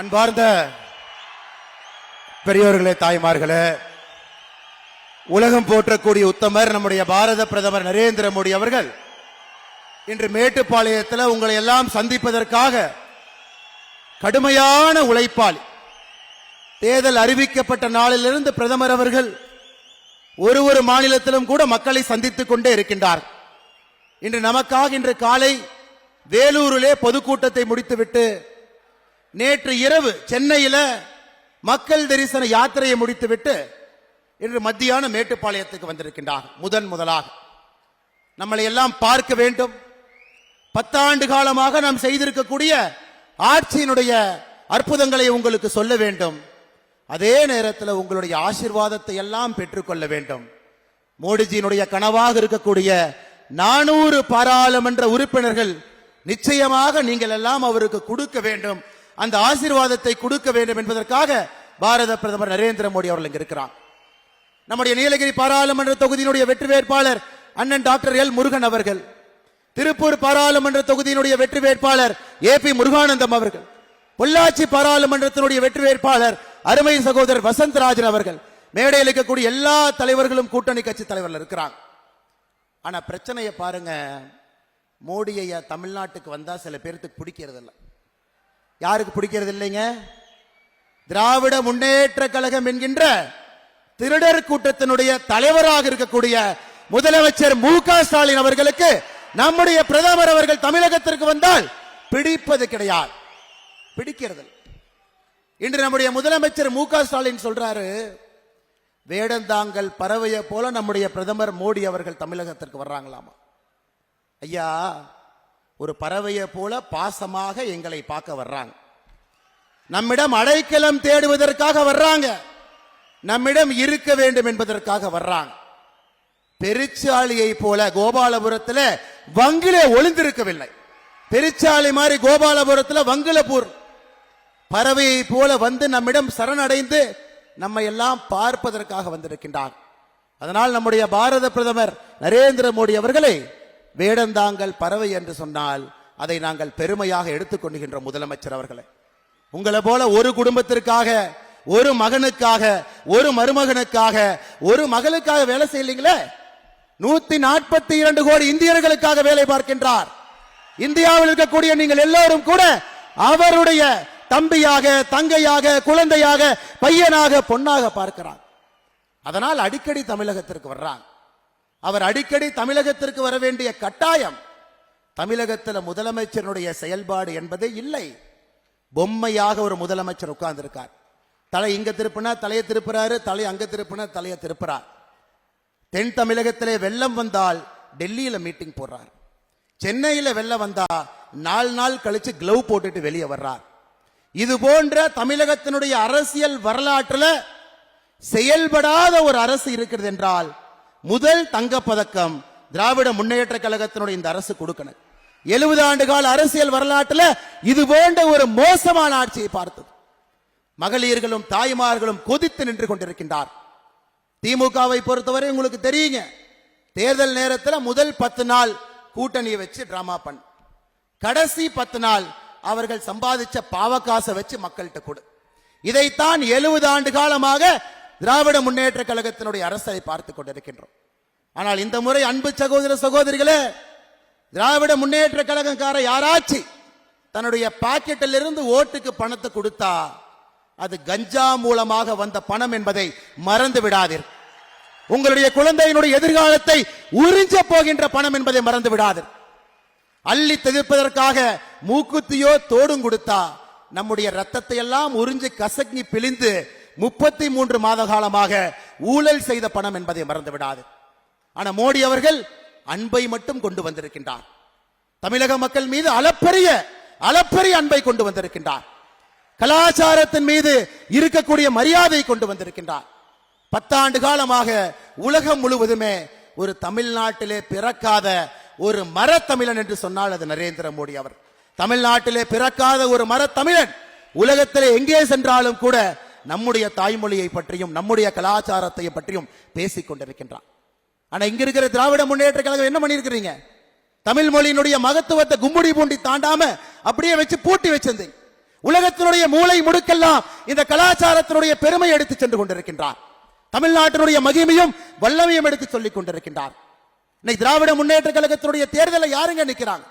அன்பார்ந்த பெரியோர்களே, தாய்மார்களே, உலகம் போற்றக்கூடிய உத்தமர் நம்முடைய பாரத பிரதமர் நரேந்திர மோடி அவர்கள் இன்று மேட்டுப்பாளையத்தில் உங்களை எல்லாம் சந்திப்பதற்காக கடுமையான உழைப்பாளி. தேர்தல் அறிவிக்கப்பட்ட நாளிலிருந்து பிரதமர் அவர்கள் ஒரு மாநிலத்திலும் கூட மக்களை சந்தித்துக் கொண்டே இருக்கின்றார். இன்று நமக்காக இன்று காலை வேலூரிலே பொதுக்கூட்டத்தை முடித்துவிட்டு நேற்று இரவு சென்னையில மக்கள் தரிசன யாத்திரையை முடித்துவிட்டு இன்று மத்தியான மேட்டுப்பாளையத்துக்கு வந்திருக்கின்றார். முதலாக நம்மளை எல்லாம் பார்க்க வேண்டும். 10 ஆண்டு காலமாக நாம் செய்திருக்கக்கூடிய ஆட்சியினுடைய அற்புதங்களை உங்களுக்கு சொல்ல வேண்டும். அதே நேரத்தில் உங்களுடைய ஆசீர்வாதத்தை எல்லாம் பெற்றுக்கொள்ள வேண்டும். மோடிஜியினுடைய கனவாக இருக்கக்கூடிய 400 பாராளுமன்ற உறுப்பினர்கள் நிச்சயமாக நீங்கள் எல்லாம் அவருக்கு கொடுக்க வேண்டும். அந்த ஆசீர்வாதத்தை கொடுக்க வேண்டும் என்பதற்காக பாரத பிரதமர் நரேந்திர மோடி அவர்கள் இங்கு இருக்கிறார். நம்முடைய நீலகிரி பாராளுமன்ற தொகுதியினுடைய வெற்றி வேட்பாளர் அண்ணன் டாக்டர் எல் முருகன் அவர்கள், திருப்பூர் பாராளுமன்ற தொகுதியினுடைய வெற்றி வேட்பாளர் ஏபி முருகானந்தம் அவர்கள், பொள்ளாச்சி பாராளுமன்றத்தினுடைய வெற்றி வேட்பாளர் அருமை சகோதரர் வசந்தராஜன் அவர்கள், மேடையில் இருக்கக்கூடிய எல்லா தலைவர்களும் கூட்டணி கட்சி தலைவர்கள் இருக்கிறாங்க. ஆனா பிரச்சனையை பாருங்க, மோடியை தமிழ்நாட்டுக்கு வந்தா சில பேருக்கு பிடிக்கிறது இல்லை. யாருக்கு பிடிக்கிறது இல்லைங்க? திராவிட முன்னேற்ற கழகம் என்கின்ற திருடர் கூட்டத்தினுடைய தலைவராக இருக்கக்கூடிய முதலமைச்சர் மு.க. ஸ்டாலின் அவர்களுக்கு நம்முடைய பிரதமர் அவர்கள் தமிழகத்திற்கு வந்தால் பிடிப்பது கிடையாது, பிடிக்கிறது. இன்று நம்முடைய முதலமைச்சர் மு.க. ஸ்டாலின் சொல்றாரு, வேடந்தாங்கல் பறவையை போல நம்முடைய பிரதமர் மோடி அவர்கள் தமிழகத்திற்கு வர்றாங்களாமா. ஐயா, ஒரு பறவையை போல பாசமாக எங்களை பார்க்க வர்றாங்க. நம்மிடம் அடைக்கலம் தேடுவதற்காக வர்றாங்க, நம்மிடம் இருக்க வேண்டும் என்பதற்காக வர்றாங்க. பெருச்சாளியை போல கோபாலபுரத்தில் வங்கிலே ஒளிந்திருக்கவில்லை. பெருச்சாளி மாதிரி கோபாலபுரத்தில் வங்கிலபூர் பறவையை போல வந்து நம்மிடம் சரணடைந்து நம்மை எல்லாம் பார்ப்பதற்காக வந்திருக்கின்றார். அதனால் நம்முடைய பாரத பிரதமர் நரேந்திர மோடி அவர்களை வேடந்தாங்கல் பறவை என்று சொன்னால் அதை நாங்கள் பெருமையாக எடுத்துக்கொள்கின்ற முதலமைச்சர் அவர்களை, உங்களை போல ஒரு குடும்பத்திற்காக, ஒரு மகனுக்காக, ஒரு மருமகனுக்காக, ஒரு மகளுக்காக வேலை செய்யலீங்களே. 142 கோடி இந்தியர்களுக்காக வேலை பார்க்கின்றார். இந்தியாவில் இருக்கக்கூடிய நீங்கள் எல்லோரும் கூட அவருடைய தம்பியாக, தங்கையாக, குழந்தையாக, பையனாக, பொன்னாக பார்க்கிறார். அதனால் அடிக்கடி தமிழகத்திற்கு வர்றாங்க. அவர் அடிக்கடி தமிழகத்திற்கு வர வேண்டிய கட்டாயம் தமிழகத்தில் முதலமைச்சருடைய செயல்பாடு என்பதே இல்லை. பொம்மையாக ஒரு முதலமைச்சர் உட்கார்ந்து இருக்கார். தலை இங்க திருப்பினா தலையை திருப்புறாரு, தலை அங்க திருப்பினா தலையை திருப்புறார். தென் தமிழகத்திலே வெள்ளம் வந்தால் டெல்லியில மீட்டிங் போடுறார். சென்னையில வெள்ளம் வந்தா 4 நாள் கழிச்சு கிளவ் போட்டுட்டு வெளியே வர்றார். இது போன்ற தமிழகத்தினுடைய அரசியல் வரலாற்றில் செயல்படாத ஒரு அரசு இருக்கிறது என்றால் முதல் தங்கப்பதக்கம் திராவிட முன்னேற்ற கழகத்தினுடைய இந்த அரசு கொடுக்கணும். 70 ஆண்டு கால அரசியல் வரலாற்றில் இது போன்ற ஒரு மோசமான ஆட்சியை பார்த்தது. மகளிர்களும் தாய்மார்களும் கொதித்து நின்று கொண்டிருக்கின்றார். திமுகவை பொறுத்தவரை உங்களுக்கு தெரியுங்க, தேர்தல் நேரத்தில் முதல் 10 நாள் கூட்டணியை வச்சு டிராமா பண்ண, கடைசி 10 நாள் அவர்கள் சம்பாதிச்ச பாவகாசை வச்சு மக்கள்கிட்ட கொடு. இதைத்தான் 70 ஆண்டு காலமாக திராவிட முன்னேற்ற கழகத்தினுடைய அரசை பார்த்துக் கொண்டிருக்கின்றோம். ஆனால் இந்த முறை அன்பு சகோதர சகோதரிகளே, திராவிட முன்னேற்ற கழகக்கார யாராச்சு தன்னுடைய பாக்கெட்டில் இருந்து ஓட்டுக்கு பணத்தை கொடுத்தா அது கஞ்சா மூலமாக வந்த பணம் என்பதை மறந்து விடாதீர். உங்களுடைய குழந்தையினுடைய எதிர்காலத்தை உறிஞ்ச போகின்ற பணம் என்பதை மறந்து விடாதீர். அள்ளி தெளிப்பதற்காக மூக்குத்தியோ தோடும் கொடுத்தா நம்முடைய ரத்தத்தை எல்லாம் உறிஞ்சி கசக்கி பிழிந்து 33 மாத காலமாக ஊழல் செய்த பணம் என்பதை மறந்து விடாது. ஆனா மோடி அவர்கள் அன்பை மட்டும் கொண்டு வந்திருக்கின்றார். தமிழக மக்கள் மீது அளப்பரிய அன்பை கொண்டு வந்திருக்கின்றார். கலாச்சாரத்தின் மீது இருக்கக்கூடிய மரியாதை கொண்டு வந்திருக்கின்றார். 10 ஆண்டு காலமாக உலகம் முழுவதுமே ஒரு தமிழ்நாட்டிலே பிறக்காத ஒரு மரத்தமிழன் என்று சொன்னால் அது நரேந்திர மோடி அவர். தமிழ்நாட்டிலே பிறக்காத ஒரு மரத்தமிழன் உலகத்திலே எங்கே சென்றாலும் கூட நம்முடைய தாய்மொழியை பற்றியும் நம்முடைய கலாச்சாரத்தை பற்றியும் பேசிக் கொண்டிருக்கின்றார். ஆனா இங்க இருக்கிற திராவிட முன்னேற்ற கழகம் என்ன பண்ணிருக்கிறீங்க? தமிழ் மொழியினுடைய மகத்துவத்தை கும்படி பூண்டி தாண்டாம அப்படியே வச்சு பூட்டி வச்சிருந்தீங்க. உலகத்தினுடைய மூளை முடுக்கெல்லாம் இந்த கலாச்சாரத்தினுடைய பெருமை எடுத்து சென்று கொண்டிருக்கின்றார். தமிழ்நாட்டினுடைய மகிமையும் வல்லமையும் எடுத்து சொல்லிக் கொண்டிருக்கின்றார். இன்னைக்கு திராவிட முன்னேற்ற கழகத்தினுடைய தேர்தலை யாருங்க நிக்கிறாங்க?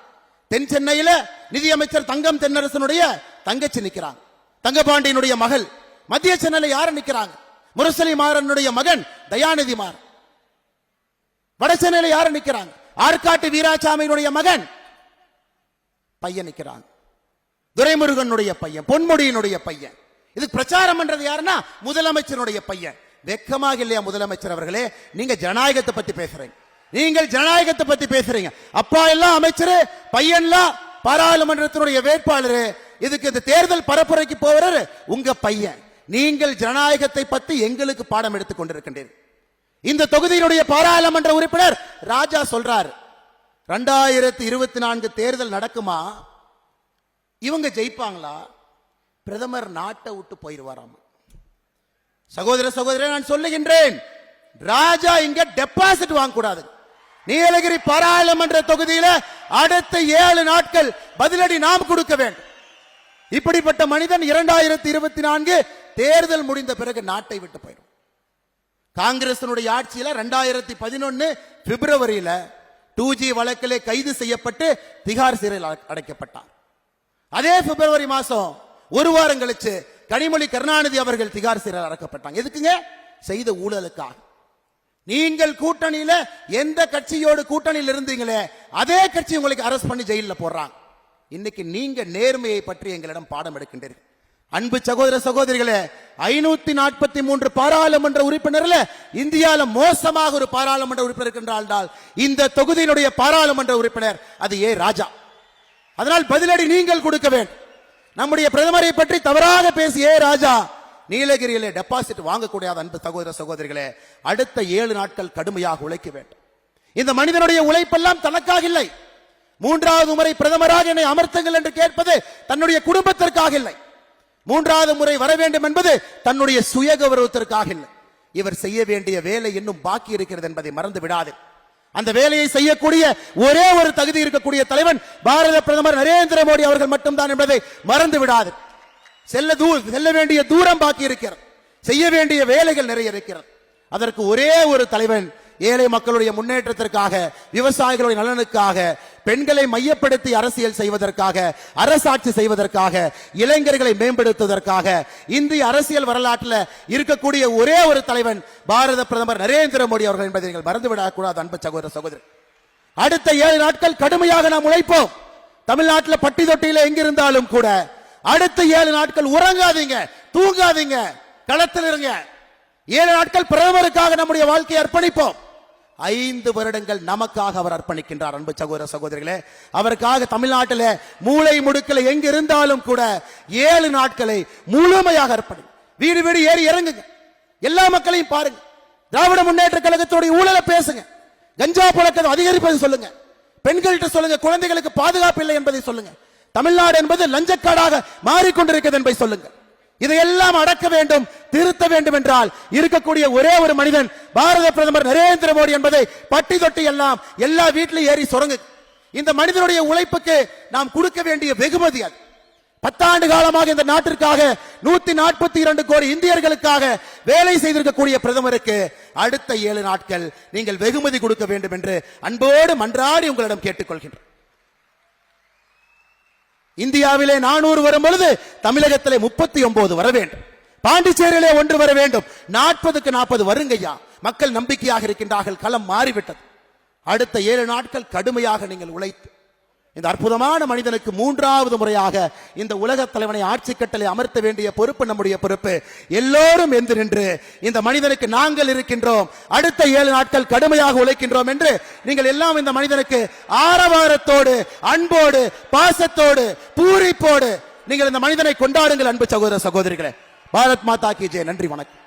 தென் சென்னையில நிதியமைச்சர் தங்கம் தென்னரசனுடைய தங்கச்சி நிக்கிறாங்க, தங்கபாண்டியனுடைய மகள். மத்திய சென்னையில யாரு நிக்கிறாங்க? முரசொலி மாறனுடைய மகன் தயாநிதி மாறன். வட சென்னையில யாரு நிக்கிறாங்க? ஆற்காட்டு வீராசாமியினுடைய மகன் பையன் நிக்கிறாங்க, துரைமுருகனுடைய பையன், பொன்முடியினுடைய பையன். இதுக்கு பிரச்சாரம் பண்றது யாருன்னா முதலமைச்சருடைய பையன். வெக்கமாக இல்லையா முதலமைச்சர் அவர்களே? நீங்க ஜனநாயகத்தை பத்தி பேசுறீங்க, நீங்கள் ஜனநாயகத்தை பத்தி பேசுறீங்க. அப்பா எல்லாம் அமைச்சர், பையன்லாம் பாராளுமன்றத்தினுடைய வேட்பாளர். இதுக்கு இந்த தேர்தல் பரப்புரைக்கு போவாரு உங்க பையன். நீங்கள் ஜனநாயகத்தை பத்தி எங்களுக்கு பாடம் எடுத்துக் கொண்டிருக்கின்றீர்கள். இந்த தொகுதியினுடைய பாராளுமன்ற உறுப்பினர் ராஜா சொல்றார், 2024 தேர்தல் நடக்குமா? இவங்க ஜெயிப்பாங்களா? பிரதமர் நாட்டை விட்டு போயிருவாராம். சகோதர சகோதரர், நான் சொல்லுகின்றேன், ராஜா இங்க டெபாசிட் வாங்க கூடாது. நீலகிரி பாராளுமன்ற தொகுதியில அடுத்த 7 நாட்கள் பதிலடி நாம் கொடுக்க வேண்டும். இப்படிப்பட்ட மனிதன் 2024 தேர்தல் முடிந்த பிறகு நாட்டை விட்டு போயிடும். காங்கிரஸ் ஆட்சியில 2011 பிப்ரவரியில 2G வழக்கிலே கைது செய்யப்பட்டு திகார் சிறையில் அடைக்கப்பட்டார். அதே பிப்ரவரி மாசம் ஒரு வாரம் கழிச்சு கனிமொழி கருணாநிதி அவர்கள் திகார் சிறையில் அடைக்கப்பட்டாங்க. எதுக்குங்க? செய்த ஊழலுக்காக. நீங்கள் கூட்டணியில எந்த கட்சியோடு கூட்டணியில் இருந்தீங்களே அதே கட்சி உங்களுக்கு அரெஸ்ட் பண்ணி ஜெயிலில் போடுறாங்க. இன்னைக்கு நீங்க நேர்மையை பற்றி எங்களிடம் பாடம் எடுக்கின்றீர்கள். அன்பு சகோதர சகோதரிகளே, 543 பாராளுமன்ற உறுப்பினர்ல இந்தியாவில் மோசமாக ஒரு பாராளுமன்ற உறுப்பினர் என்றால் இந்த தொகுதியினுடைய பாராளுமன்ற உறுப்பினர் அது ஏ ராஜா. அதனால் பதிலடி நீங்கள் கொடுக்க வேண்டும். நம்முடைய பிரதமரை பற்றி தவறாக பேசிய ஏ ராஜா நீலகிரியிலே டெபாசிட் வாங்கக்கூடிய அன்பு சகோதர சகோதரிகளே, அடுத்த 7 நாட்கள் கடுமையாக உழைக்க வேண்டும். இந்த மனிதனுடைய உழைப்பெல்லாம் தனக்காக இல்லை. 3வது முறை பிரதமராக என்னை அமர்த்துங்கள் என்று கேட்பது தன்னுடைய குடும்பத்திற்காக இல்லை. 3வது முறை வர வேண்டும் என்பது தன்னுடைய சுய கௌரவத்திற்காக இல்லை. இவர் செய்ய வேண்டிய வேலை இன்னும் பாக்கி இருக்கிறது என்பதை மறந்து விடாது. அந்த வேலையை செய்யக்கூடிய ஒரே ஒரு தகுதி இருக்கக்கூடிய தலைவன் பாரத பிரதமர் நரேந்திர மோடி அவர்கள் மட்டும்தான் என்பதை மறந்து விடாது. செல்ல வேண்டிய தூரம் பாக்கி இருக்கிறது, செய்ய வேண்டிய வேலைகள் நிறைய இருக்கிறது. அதற்கு ஒரே ஒரு தலைவன் ஏழை மக்களுடைய முன்னேற்றத்திற்காக, விவசாயிகளுடைய நலனுக்காக, பெண்களை மையப்படுத்தி அரசியல் செய்வதற்காக, அரசாட்சி செய்வதற்காக, இளைஞர்களை மேம்படுத்துவதற்காக இந்திய அரசியல் வரலாற்றில் இருக்கக்கூடிய ஒரே ஒரு தலைவன் பாரத பிரதமர் நரேந்திர மோடி அவர்கள் என்பதை நீங்கள் மறந்துவிடக் கூடாது. அன்பு சகோதர சகோதரி, அடுத்த 7 நாட்கள் கடுமையாக நாம் உழைப்போம். தமிழ்நாட்டில் பட்டி தொட்டியில எங்கிருந்தாலும் கூட அடுத்த 7 நாட்கள் உறங்காதீங்க, தூங்காதீங்க, களத்தில் இருங்க. 7 நாட்கள் பிரதமருக்காக நம்முடைய வாழ்க்கையை அர்ப்பணிப்போம். 5 வருடங்கள் நமக்காக அவர் அர்ப்பணிக்கின்றார். அன்பு சகோதர சகோதரிகளே, அவருக்காக தமிழ்நாட்டில் மூளை முடுக்கல எங்க இருந்தாலும் கூட 7 நாட்களை முழுமையாக அர்ப்பணி. வீடு வீடு ஏறி இறங்குங்க, எல்லா மக்களையும் பாருங்க. திராவிட முன்னேற்ற கழகத்துடைய ஊழலை பேசுங்க, கஞ்சா புழக்கத்தை அதிகரிப்பதை சொல்லுங்க, பெண்கள்கிட்ட சொல்லுங்க குழந்தைகளுக்கு பாதுகாப்பு இல்லை என்பதை சொல்லுங்க, தமிழ்நாடு என்பது லஞ்சக்காடாக மாறிக்கொண்டிருக்கிறது என்பதை சொல்லுங்க. இதையெல்லாம் அடக்க வேண்டும், திருத்த வேண்டும் என்றால் இருக்கக்கூடிய ஒரே ஒரு மனிதன் பாரத பிரதமர் நரேந்திர மோடி என்பதை பட்டி தொட்டி எல்லாம் எல்லா வீட்டிலும் ஏறி சுரங்கு. இந்த மனிதனுடைய உழைப்புக்கு நாம் கொடுக்க வேண்டிய வெகுமதி அது. 10 ஆண்டு காலமாக இந்த நாட்டிற்காக 142 கோடி இந்தியர்களுக்காக வேலை செய்திருக்கக்கூடிய பிரதமருக்கு அடுத்த 7 நாட்கள் நீங்கள் வெகுமதி கொடுக்க வேண்டும் என்று அன்போடு மன்றாடி உங்களிடம் கேட்டுக்கொள்கின்றேன். இந்தியாவிலே 400 வரும் பொழுது தமிழகத்திலே 39 வர வேண்டும், பாண்டிச்சேரியிலே 1 வர வேண்டும். 40க்கு 40 வருங்கய்யா. மக்கள் நம்பிக்கையாக இருக்கின்றார்கள், களம் மாறிவிட்டது. அடுத்த 7 நாட்கள் கடுமையாக நீங்கள் உழைத்து இந்த அற்புதமான மனிதனுக்கு 3வது முறையாக இந்த உலக தலைவனை ஆட்சி கட்டளை அமர்த்த வேண்டிய பொறுப்பு நம்முடைய பொறுப்பு. எல்லோரும் எந்து நின்று இந்த மனிதனுக்கு நாங்கள் இருக்கின்றோம், அடுத்த 7 நாட்கள் கடுமையாக உழைக்கின்றோம் என்று நீங்கள் எல்லாம் இந்த மனிதனுக்கு ஆரவாரத்தோடு, அன்போடு, பாசத்தோடு, பூரிப்போடு நீங்கள் இந்த மனிதனை கொண்டாடுங்கள். அன்பு சகோதர சகோதரிகளே, பாரத் மாதா கி ஜெய். நன்றி, வணக்கம்.